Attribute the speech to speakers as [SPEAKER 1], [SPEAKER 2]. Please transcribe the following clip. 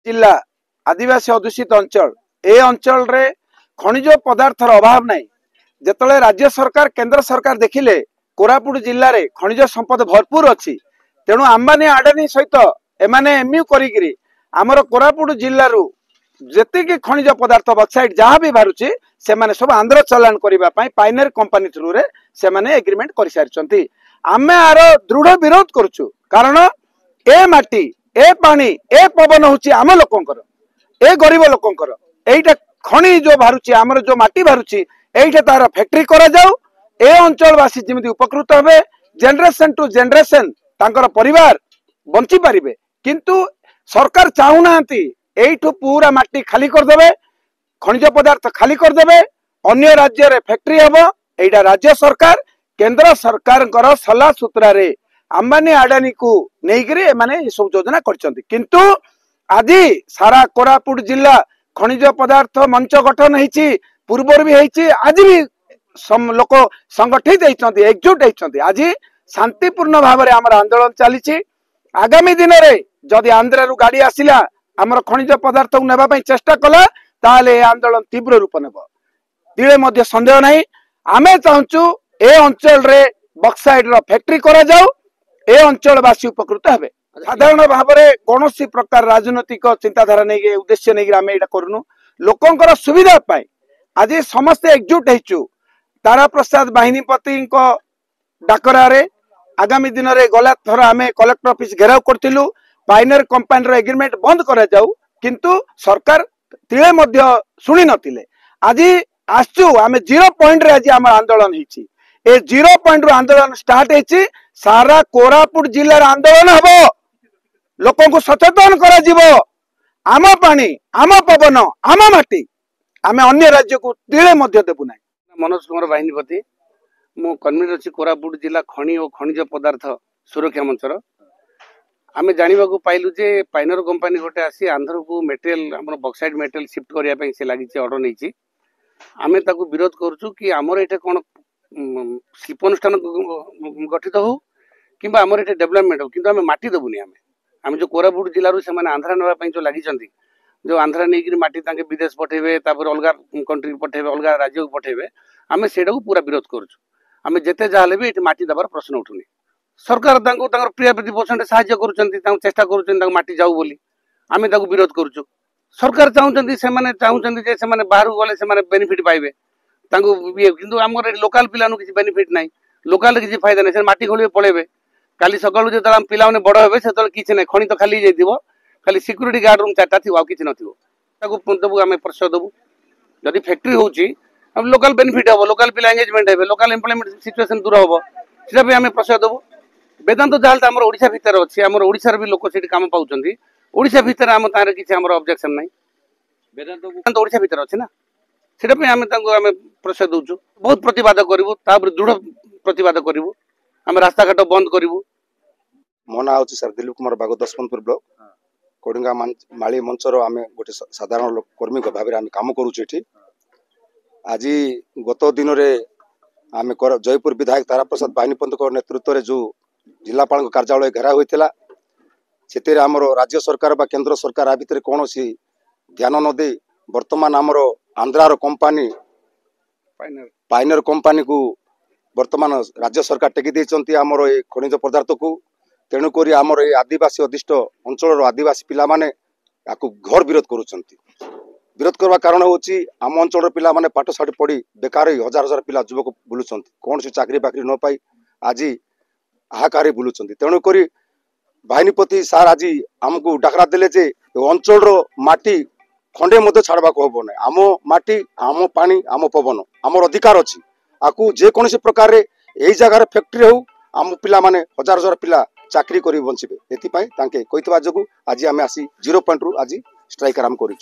[SPEAKER 1] जिला आदिवासी अधूषित अंचल ए अंचल रे खनिज पदार्थर अभाव नहीं। जेतले राज्य सरकार केंद्र सरकार देखिले कोरापुट जिले में खनिज संपद भरपूर अच्छी, तेणु अंबानी आडानी सहित एमाने एमयू करी आमर कोरापुट जिलू जी खनिज पदार्थ बक्साइट जहाँ भी बाहर से माने सब आंध्र चलाण करने पाइनर कंपनी थ्रू रे से माने एग्रीमेंट कर सारी। आमे आर दृढ़ विरोध करुचु, कारण ए माटी ए पानी ए पवन हूँ आम लोकंकर ए गरीब लोकंकर एटा खनि जो बाहर आमर जो माटी बाहर एटा तार फैक्ट्री करा जाऊ, ए अंचलवासी जमी उपकृत हे, जेनरेशन टू जेनरेशन तांकर परिवार बंची पारिबे। किंतु सरकार चाहूना एठू पूरा माटी खाली करदे, खनिज पदार्थ खाली करदे, अन्य राज्य रे फैक्ट्री हम। एटा राज्य सरकार केंद्र सरकार सलाह सूत्रा रे अंबानी आडानी को नहीं माने सब योजना करछंती। किंतु आज सारा कोरापुट जिला खनिज पदार्थ मंच गठन होती, पूर्वर भी होती, आज भी लोक संगठित होती, एकजुट होती। आज शांतिपूर्ण भाव में आम आंदोलन चली। आगामी दिन में जदि आंध्र गाड़ी आसला आमर खनिज पदार्थ को नेबा चेष्टा कला ताले आंदोलन तीव्र रूप नेब, दिले मध्य संदेह नहीं। आमे चाहूँ ए अंचल रे बक्साइड रो फैक्ट्री करा जाऊ, ए अंचलवासी उपकृत हेबे। साधारण भाव में कौन प्रकार राजनैतिक चिंताधारा नहीं उद्देश्य नहीं आम ये करूँ, लोकंकर सुविधा पाई आज समस्ते एकजुट होचु। तारा प्रसाद बाहिनीपति डाकरा रे आगामी दिन में गला थर आम कलेक्टर ऑफिस घेराव करूँ, पाइनर कंपनी रो एग्रीमेंट बंद करा जाऊ, किंतु सरकार तिले मध्य शुणी नथिले। आज आसचु आम 0 पॉइंट रे आज आम आंदोलन होती, ए 0 पॉइंट रो आंदोलन स्टार्ट होती। सारा कोरापुट जिलार आंदोलन हम, लोकों को सचेतन करा जिवो। आम पानी आम पवन आम माटी आम अन्य राज्य को तिले मध्य देबु ना।
[SPEAKER 2] मनोज कुमार बाहिनीपति, मो कन्वीनर अच्छी कोरापुट जिला खनि और खनिज पदार्थ सुरक्षा मंचर। आम जानवा पाइलु जे पाइनर कंपनी गोटे आसी आंध्र को मेटेरियल आम बक्साइड मेटेरियल शिफ्ट करने से लगी अर्डर नहीं। आम ताकू विरोध करुचु कि आमर ये कौन शिल्पानुष्ठान गठित हो कि आमर ये डेवलपमेंट हो, किंतु आम माटी देवुनि। आम जो कोरापुट जिलूर से आंध्रा नापी जो लगी, जो आंध्रा नहीं माटी विदेश पठेबे, अलग कंट्री पठेबे, अलग राज्य को पठेबे, आम से पूरा विरोध करुचु। आम जिते जहाँ भी ये माटी देवार प्रश्न उठुनी। सरकार प्रिय प्रतिपोषण साहाय्य करुँच, चेष्टा करुँच माटी जाऊ बोली, आम विरोध करुचु। सरकार चाहते से बाहर गले से बेनिफिट पाइबे किंतु आमर लोकाल पिला किसी बेनिफिट ना, लोकाल किसी फायदा नहीं। माटी खोल पलैबे, काली सकालू जो पिला बड़ हे से किसी ना, खनि तो खाली जाइए, खाली सिक्यूरीटी गार्ड रूम 4टा थी कि नबू आम प्रश्रय देवु। जदि फैक्ट्री हो लोकाल बेनिफिट हम, लोकाल पिला एंगेजमेंट हे, लोकाल एम्प्लॉयमेंट सिचुएशन दूर हम, से आम प्रश्रय देवु। वेदांत जहां आम ओडिशा भितर अच्छी, आम ओडिशार भी लोक से काम पाँच, ओडिशा भितर आम तार किसी आम ऑब्जेक्शन नहीं। वेदांत ओडिशा भितर अच्छी ना, से आम प्रश्रय दौचु। बहुत प्रतिवाद करूँ, दृढ़ प्रतिवाद करूँ, आम रास्ता घाट बंद करूँ।
[SPEAKER 3] मो ना हूँ सर दिलीप कुमार बाग, दशमंतपुर ब्लॉक कोडिंगा माली मंचर आम गोटे साधारण कर्मी भाव में कम करुँ। आज गत दिन में आम जयपुर विधायक तारा प्रसाद बाहिनीपति नेतृत्व में जो जिलापाल कार्यालय घेरा होता से आमर राज्य सरकार बा केंद्र सरकार आ भितर कौन ध्यान न दे वर्तमान आमर आंध्रार कंपनी पाइनर कंपनी को वर्तमान राज्य सरकार टेकी देइचंती आमर ए खनिज पदार्थ को। तेणुक आमर ए आदिवासी अदिष्ट अंचल आदिवासी पिला माने याकू घर विरोध करुचंती। विरोध करवा कारण होची आम अंचल पिला माने पाठ साठ पढ़ी बेकार हजार हजार पिला युवक बुलुचंती, कौन सी चाकरी बाकरी न पाई आज हाहाकार बुलुचंती। तेणुक बाहिनीपति सार आज आमको डाकरा देले जे अंचल माटी खंडे मध्य छाड़वा हम ना। आम माटी आम पानी आम पवन आमर अधिकार अच्छी, आपको जेकोसी प्रकार यही जगार फैक्ट्री हो आम पिला माने हजार हजार पिला चाकरी कर बंचे। ये कही जो आज आम आसी 0 पॉइंट रु आज स्ट्राइक आरंभ करूँ।